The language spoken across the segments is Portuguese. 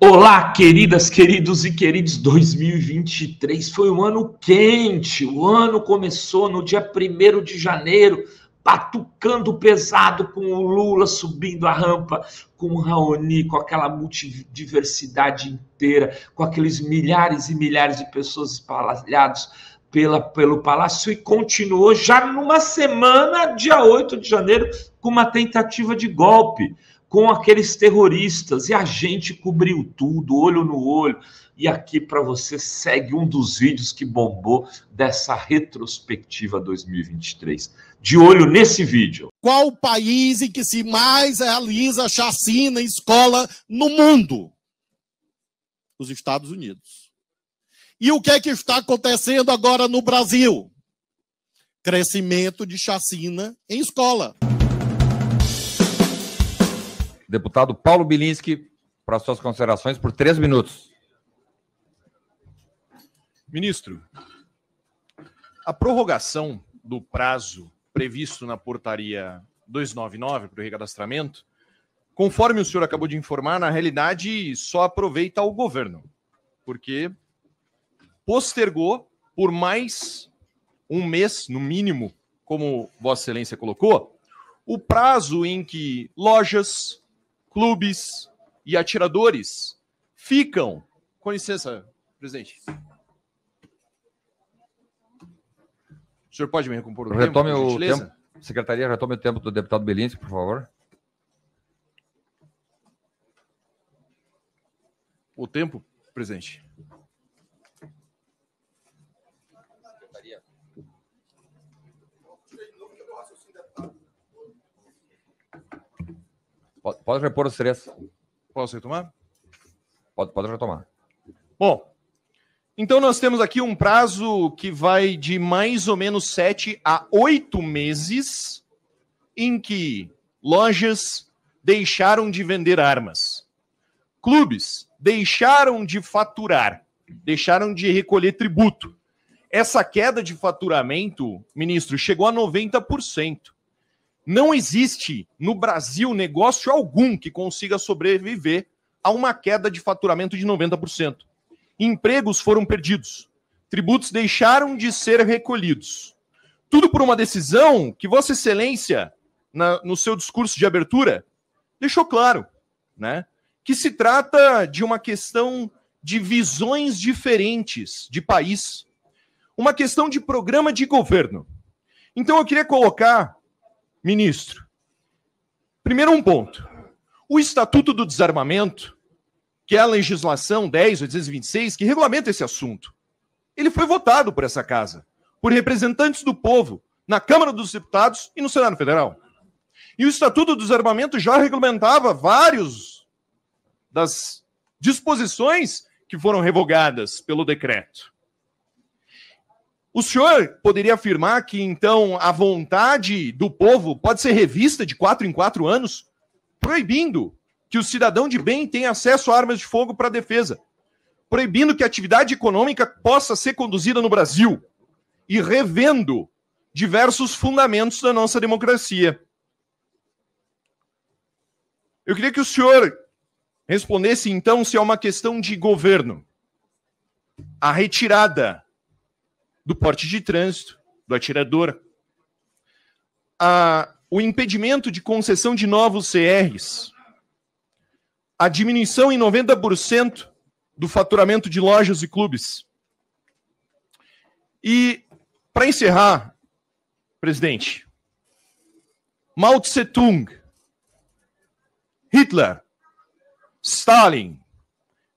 Olá, queridas, queridos e queridos, 2023 foi um ano quente, o ano começou no dia 1º de janeiro, batucando pesado com o Lula subindo a rampa, com o Raoni, com aquela multidiversidade inteira, com aqueles milhares e milhares de pessoas espalhadas pelo Palácio, e continuou já numa semana, dia 8 de janeiro, com uma tentativa de golpe, com aqueles terroristas, e a gente cobriu tudo, olho no olho. E aqui para você segue um dos vídeos que bombou dessa retrospectiva 2023. De olho nesse vídeo. Qual o país em que se mais realiza chacina em escola no mundo? Os Estados Unidos. E o que é que está acontecendo agora no Brasil? Crescimento de chacina em escola. Deputado Paulo Bilinski, para suas considerações, por 3 minutos. Ministro, a prorrogação do prazo previsto na portaria 299 para o recadastramento, conforme o senhor acabou de informar, na realidade só aproveita ao governo, porque postergou por mais um mês, no mínimo, como Vossa Excelência colocou, o prazo em que lojas, clubes e atiradores ficam... Com licença, presidente. O senhor pode me recompor o tempo, Retome por o gentileza? tempo. Secretaria, retome o tempo do deputado Bilinski, por favor. O tempo, presidente. Pode repor os 3. Posso retomar? Pode retomar. Bom, então nós temos aqui um prazo que vai de mais ou menos 7 a 8 meses em que lojas deixaram de vender armas, clubes deixaram de faturar, deixaram de recolher tributo. Essa queda de faturamento, ministro, chegou a 90%. Não existe no Brasil negócio algum que consiga sobreviver a uma queda de faturamento de 90%. Empregos foram perdidos. Tributos deixaram de ser recolhidos. Tudo por uma decisão que Vossa Excelência, no seu discurso de abertura, deixou claro, né? Que se trata de uma questão de visões diferentes de país. Uma questão de programa de governo. Então eu queria colocar, ministro, primeiro um ponto. O Estatuto do Desarmamento, que é a legislação 10.826, que regulamenta esse assunto, ele foi votado por essa casa, por representantes do povo, na Câmara dos Deputados e no Senado Federal. E o Estatuto do Desarmamento já regulamentava vários das disposições que foram revogadas pelo decreto. O senhor poderia afirmar que, então, a vontade do povo pode ser revista de 4 em 4 anos, proibindo que o cidadão de bem tenha acesso a armas de fogo para defesa, proibindo que a atividade econômica possa ser conduzida no Brasil e revendo diversos fundamentos da nossa democracia. Eu queria que o senhor respondesse, então, se é uma questão de governo. A retirada do porte de trânsito, do atirador, o impedimento de concessão de novos CRs, a diminuição em 90% do faturamento de lojas e clubes. E, para encerrar, presidente, Mao Tse-tung, Hitler, Stalin,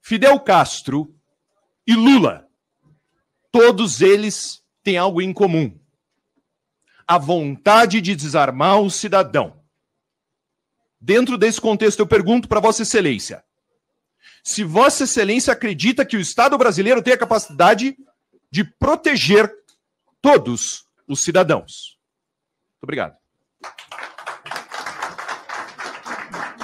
Fidel Castro e Lula, todos eles têm algo em comum: a vontade de desarmar o cidadão. Dentro desse contexto, eu pergunto para Vossa Excelência, se Vossa Excelência acredita que o Estado brasileiro tem a capacidade de proteger todos os cidadãos. Muito obrigado.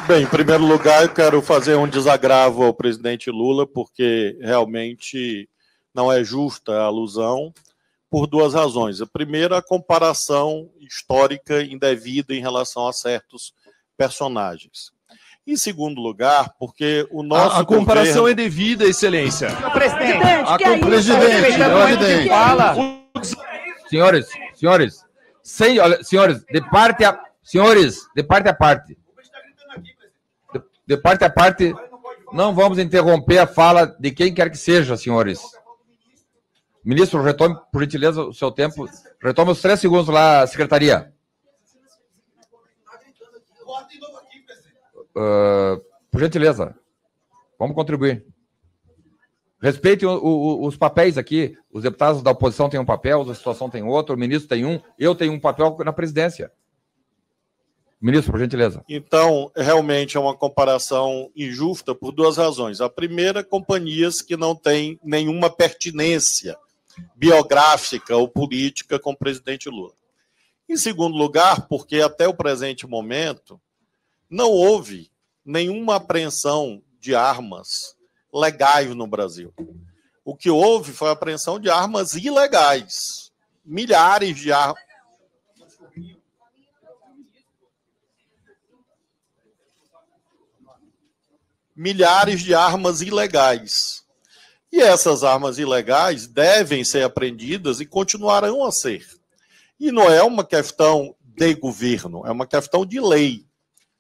Bem, em primeiro lugar, eu quero fazer um desagravo ao presidente Lula, porque realmente não é justa a alusão, por 2 razões. A primeira, a comparação histórica indevida em relação a certos personagens. Em segundo lugar, porque o nosso A comparação governo... é devida, excelência. Presidente, fala. Senhores, de parte a parte. De parte a parte, não vamos interromper a fala de quem quer que seja, senhores. Ministro, retome, por gentileza, o seu tempo. Retome os 3 segundos lá, secretaria. Por gentileza, vamos contribuir. Respeitem os papéis aqui. Os deputados da oposição têm um papel, a situação tem outro, o ministro tem um, eu tenho um papel na presidência. Ministro, por gentileza. Então, realmente é uma comparação injusta por 2 razões. A primeira, companhias que não têm nenhuma pertinência biográfica ou política com o presidente Lula. Em segundo lugar, porque até o presente momento não houve nenhuma apreensão de armas legais no Brasil. O que houve foi a apreensão de armas ilegais. Milhares de armas. Milhares de armas ilegais. E essas armas ilegais devem ser apreendidas e continuarão a ser. E não é uma questão de governo, é uma questão de lei.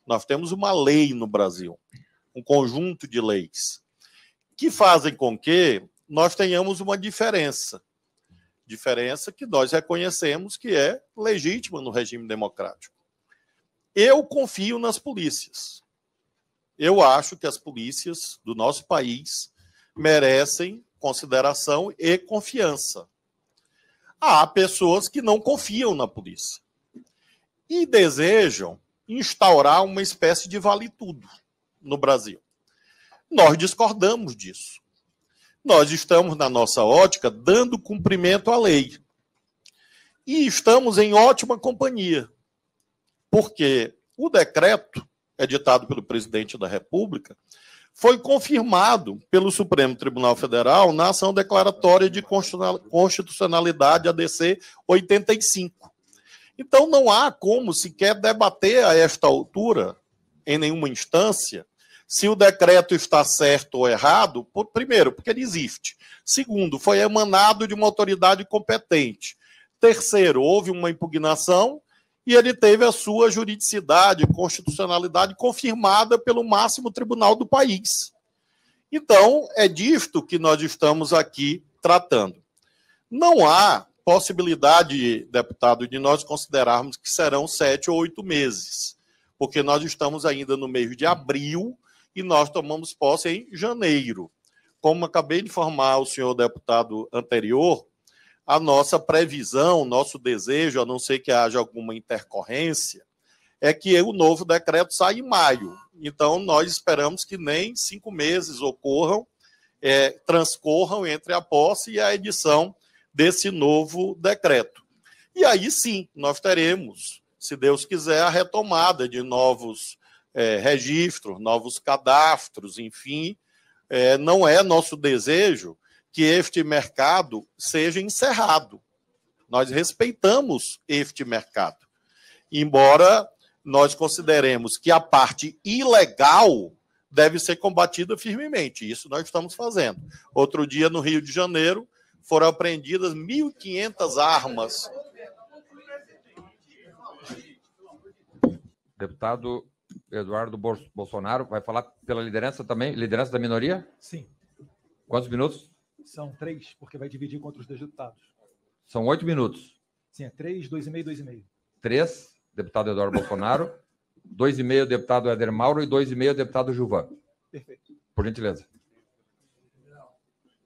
Nós temos uma lei no Brasil, um conjunto de leis, que fazem com que nós tenhamos uma diferença. Diferença que nós reconhecemos que é legítima no regime democrático. Eu confio nas polícias. Eu acho que as polícias do nosso país merecem consideração e confiança. Há pessoas que não confiam na polícia e desejam instaurar uma espécie de vale-tudo no Brasil. Nós discordamos disso. Nós estamos, na nossa ótica, dando cumprimento à lei. E estamos em ótima companhia, porque o decreto editado pelo presidente da República, foi confirmado pelo Supremo Tribunal Federal na ação declaratória de constitucionalidade ADC 85. Então, não há como sequer debater a esta altura, em nenhuma instância, se o decreto está certo ou errado, primeiro, porque ele existe. Segundo, foi emanado de uma autoridade competente. Terceiro, houve uma impugnação e ele teve a sua juridicidade, constitucionalidade confirmada pelo máximo tribunal do país. Então, é disto que nós estamos aqui tratando. Não há possibilidade, deputado, de nós considerarmos que serão 7 ou 8 meses, porque nós estamos ainda no mês de abril e nós tomamos posse em janeiro. Como acabei de informar o senhor deputado anterior, a nossa previsão, nosso desejo, a não ser que haja alguma intercorrência, é que o novo decreto saia em maio. Então, nós esperamos que nem 5 meses transcorram entre a posse e a edição desse novo decreto. E aí sim, nós teremos, se Deus quiser, a retomada de novos registros, novos cadastros, enfim. Não é nosso desejo que este mercado seja encerrado. Nós respeitamos este mercado. Embora nós consideremos que a parte ilegal deve ser combatida firmemente. Isso nós estamos fazendo. Outro dia, no Rio de Janeiro, foram apreendidas 1.500 armas. Deputado Eduardo Bolsonaro vai falar pela liderança também? Liderança da minoria? Sim. Quantos minutos? São 3, porque vai dividir contra os 2 deputados. São 8 minutos. Sim, é 3, 2,5, 2,5. 3, deputado Eduardo Bolsonaro. 2,5, deputado Éder Mauro. E 2,5, deputado Gilvan. Perfeito. Por gentileza.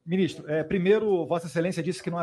Ministro, primeiro, Vossa Excelência disse que não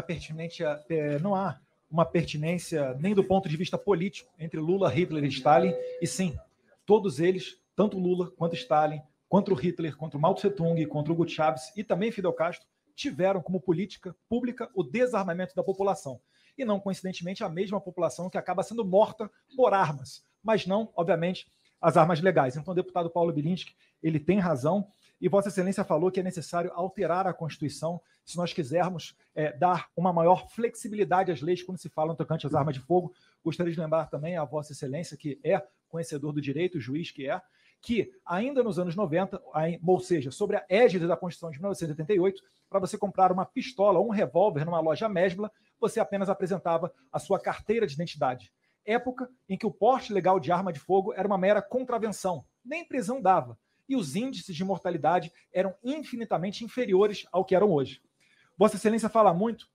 há uma pertinência nem do ponto de vista político entre Lula, Hitler e Stalin. E sim, todos eles, tanto Lula quanto Stalin, contra o Hitler, contra o Mao Tse-tung, contra o Hugo Chávez e também Fidel Castro, tiveram como política pública o desarmamento da população. E não, coincidentemente, a mesma população que acaba sendo morta por armas, mas não, obviamente, as armas legais. Então, o deputado Paulo Bilinski, ele tem razão, e Vossa Excelência falou que é necessário alterar a Constituição se nós quisermos dar uma maior flexibilidade às leis quando se fala no tocante às armas de fogo. Gostaria de lembrar também a Vossa Excelência, que é conhecedor do direito, o juiz que é, que ainda nos anos 90, ou seja, sobre a égide da Constituição de 1988, para você comprar uma pistola ou um revólver numa loja Mesbla, você apenas apresentava a sua carteira de identidade. Época em que o porte legal de arma de fogo era uma mera contravenção, nem prisão dava, e os índices de mortalidade eram infinitamente inferiores ao que eram hoje. Vossa Excelência fala muito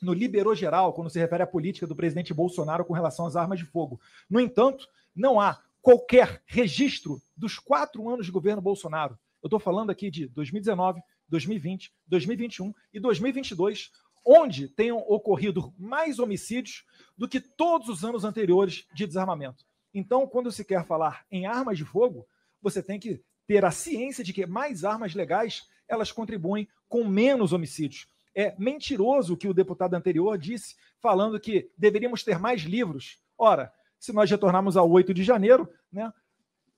no liberou geral, quando se refere à política do presidente Bolsonaro com relação às armas de fogo. No entanto, não há qualquer registro dos 4 anos de governo Bolsonaro. Eu estou falando aqui de 2019, 2020, 2021 e 2022, onde tenham ocorrido mais homicídios do que todos os anos anteriores de desarmamento. Então, quando se quer falar em armas de fogo, você tem que ter a ciência de que mais armas legais, elas contribuem com menos homicídios. É mentiroso o que o deputado anterior disse, falando que deveríamos ter mais livros. Ora, se nós retornarmos ao 8 de janeiro, né,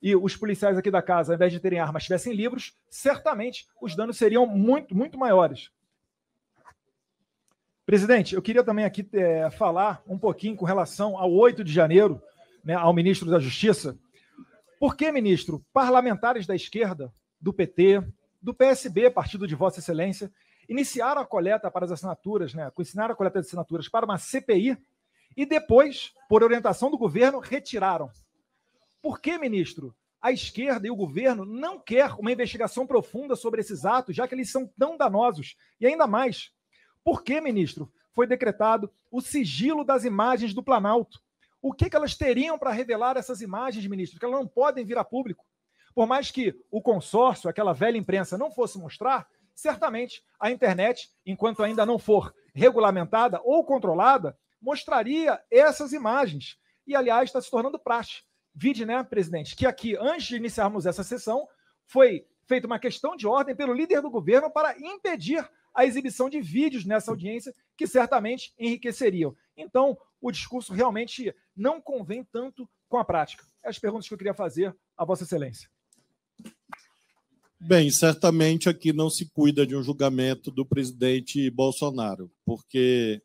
e os policiais aqui da casa, ao invés de terem armas, tivessem livros, certamente os danos seriam muito, muito maiores. Presidente, eu queria também aqui falar um pouquinho com relação ao 8 de janeiro, né, ao ministro da Justiça. Por que, ministro, parlamentares da esquerda, do PT, do PSB, partido de Vossa Excelência, iniciaram a coleta para as assinaturas, né, ensinaram a coleta de assinaturas para uma CPI e depois, por orientação do governo, retiraram? Por que, ministro, a esquerda e o governo não quer uma investigação profunda sobre esses atos, já que eles são tão danosos? E ainda mais, por que, ministro, foi decretado o sigilo das imagens do Planalto? O que elas teriam para revelar essas imagens, ministro, que elas não podem vir a público? Por mais que o consórcio, aquela velha imprensa, não fosse mostrar, certamente a internet, enquanto ainda não for regulamentada ou controlada, mostraria essas imagens. E, aliás, está se tornando praxe. Vide, né, presidente, que aqui, antes de iniciarmos essa sessão, foi feita uma questão de ordem pelo líder do governo para impedir a exibição de vídeos nessa audiência, que certamente enriqueceriam. Então, o discurso realmente não convém tanto com a prática. As perguntas que eu queria fazer a Vossa Excelência. Bem, certamente aqui não se cuida de um julgamento do presidente Bolsonaro, porque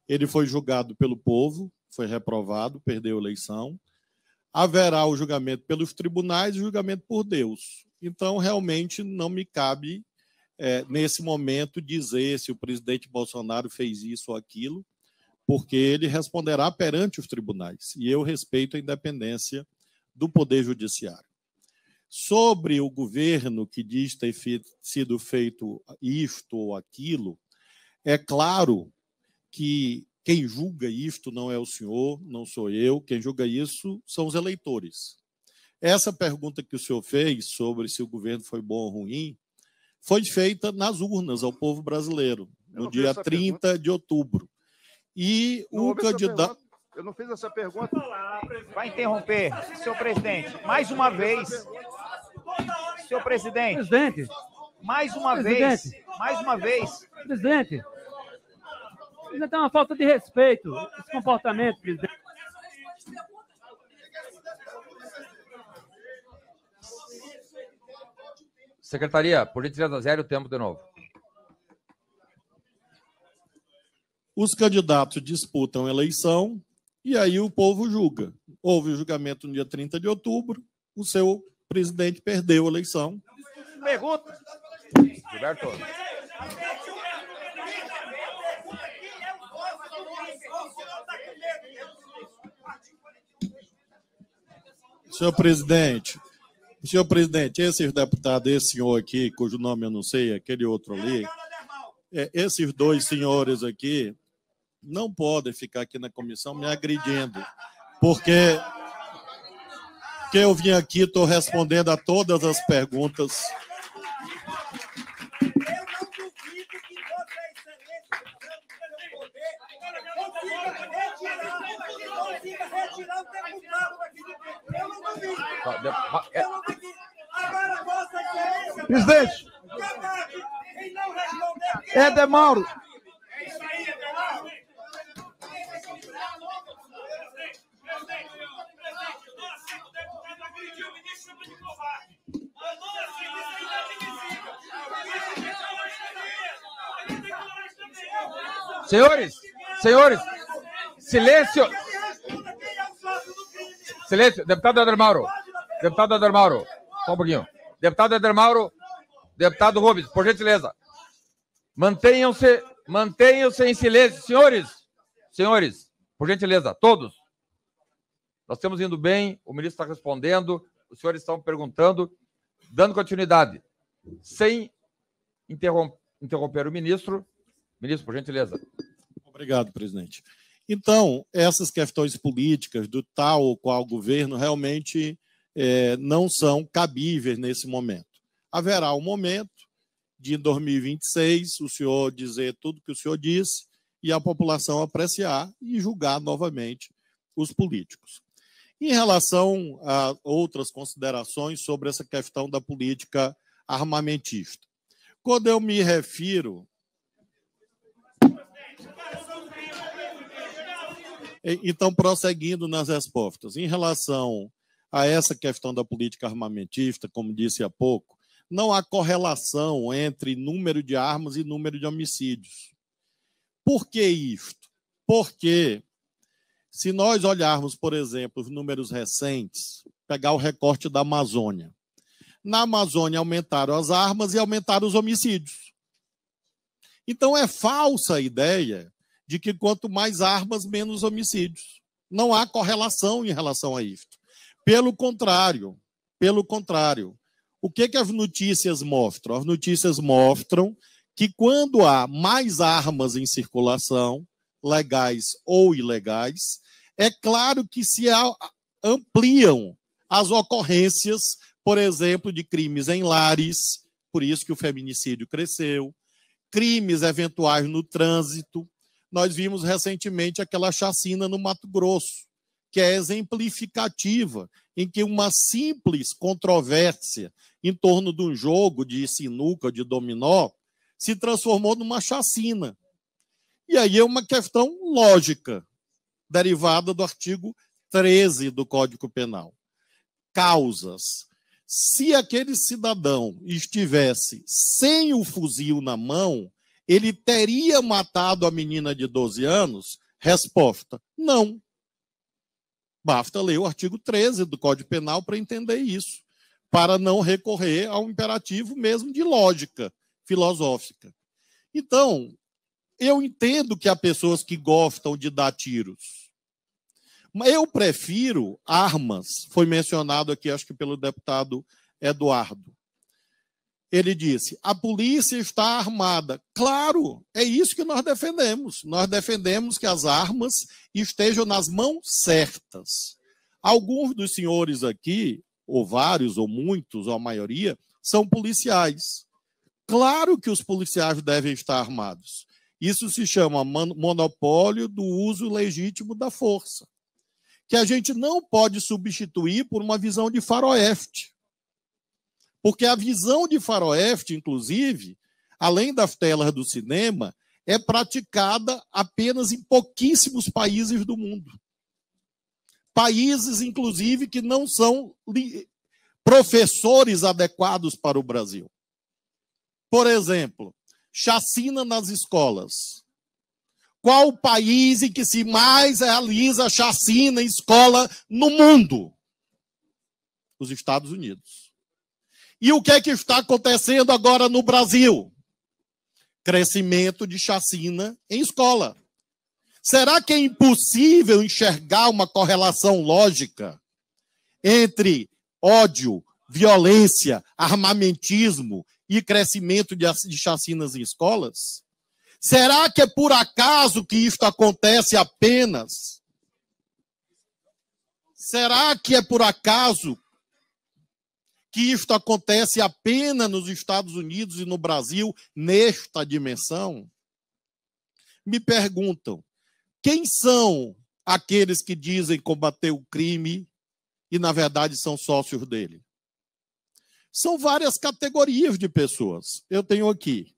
ele foi julgado pelo povo, foi reprovado, perdeu a eleição. Haverá o julgamento pelos tribunais e o julgamento por Deus. Então, realmente, não me cabe, nesse momento, dizer se o presidente Bolsonaro fez isso ou aquilo, porque ele responderá perante os tribunais. E eu respeito a independência do Poder Judiciário. Sobre o governo que diz ter sido feito isto ou aquilo, é claro que quem julga isto não é o senhor, não sou eu, quem julga isso são os eleitores. Essa pergunta que o senhor fez sobre se o governo foi bom ou ruim, foi feita nas urnas ao povo brasileiro, no dia 30 de outubro. E o candidato... Eu não fiz essa pergunta. Vai interromper, senhor presidente, mais uma vez. Senhor presidente. Presidente. Mais uma Presidente. vez. Mais uma vez. Presidente. Presidente, é uma falta de respeito esse comportamento, presidente. Secretaria, por gentileza, zero o tempo de novo. Os candidatos disputam a eleição e aí o povo julga. Houve o julgamento no dia 30 de outubro, o seu presidente perdeu a eleição. Pergunta. Gilberto. Senhor presidente, esses deputados, esse senhor aqui, cujo nome eu não sei, aquele outro ali, esses dois senhores aqui não podem ficar aqui na comissão me agredindo, porque eu vim aqui, estou respondendo a todas as perguntas. Presidente. Edemauro. Senhores, silêncio. Silêncio, deputado Adalmauro. Só um pouquinho. Deputado Éder Mauro, deputado Rubens, por gentileza. Mantenham-se em silêncio. Senhores, por gentileza, todos. Nós estamos indo bem, o ministro está respondendo, os senhores estão perguntando, dando continuidade. Sem interromper o ministro. Ministro, por gentileza. Obrigado, presidente. Então, essas questões políticas do tal ou qual governo realmente não são cabíveis nesse momento. Haverá um momento de 2026 o senhor dizer tudo que o senhor disse e a população apreciar e julgar novamente os políticos. Em relação a outras considerações sobre essa questão da política armamentista, quando eu me refiro... Então, prosseguindo nas respostas, em relação a essa questão da política armamentista, como disse há pouco, não há correlação entre número de armas e número de homicídios. Por que isto? Porque, se nós olharmos, por exemplo, os números recentes, pegar o recorte da Amazônia, na Amazônia aumentaram as armas e aumentaram os homicídios. Então, é falsa a ideia de que quanto mais armas, menos homicídios. Não há correlação em relação a isso. Pelo contrário, o que as notícias mostram? As notícias mostram que quando há mais armas em circulação, legais ou ilegais, é claro que se ampliam as ocorrências, por exemplo, de crimes em lares, por isso que o feminicídio cresceu, crimes eventuais no trânsito. Nós vimos recentemente aquela chacina no Mato Grosso, que é exemplificativa, em que uma simples controvérsia em torno de um jogo de sinuca, de dominó, se transformou numa chacina. E aí é uma questão lógica, derivada do artigo 13 do Código Penal. Causas. Se aquele cidadão estivesse sem o fuzil na mão, ele teria matado a menina de 12 anos? Resposta: não. Basta ler o artigo 13 do Código Penal para entender isso, para não recorrer ao imperativo mesmo de lógica filosófica. Então, eu entendo que há pessoas que gostam de dar tiros, mas eu prefiro armas. Foi mencionado aqui, acho que pelo deputado Eduardo. Ele disse: a polícia está armada. Claro, é isso que nós defendemos. Nós defendemos que as armas estejam nas mãos certas. Alguns dos senhores aqui, ou vários, ou muitos, ou a maioria, são policiais. Claro que os policiais devem estar armados. Isso se chama monopólio do uso legítimo da força, que a gente não pode substituir por uma visão de faroeste. Porque a visão de faroeste, inclusive, além das telas do cinema, é praticada apenas em pouquíssimos países do mundo. Países, inclusive, que não são professores adequados para o Brasil. Por exemplo, chacina nas escolas. Qual o país em que se mais realiza chacina em escola no mundo? Os Estados Unidos. E o que é que está acontecendo agora no Brasil? Crescimento de chacina em escola. Será que é impossível enxergar uma correlação lógica entre ódio, violência, armamentismo e crescimento de chacinas em escolas? Será que é por acaso que isto acontece apenas? Será que é por acaso que isto acontece apenas nos Estados Unidos e no Brasil, nesta dimensão? Me perguntam, quem são aqueles que dizem combater o crime e, na verdade, são sócios dele? São várias categorias de pessoas. Eu tenho aqui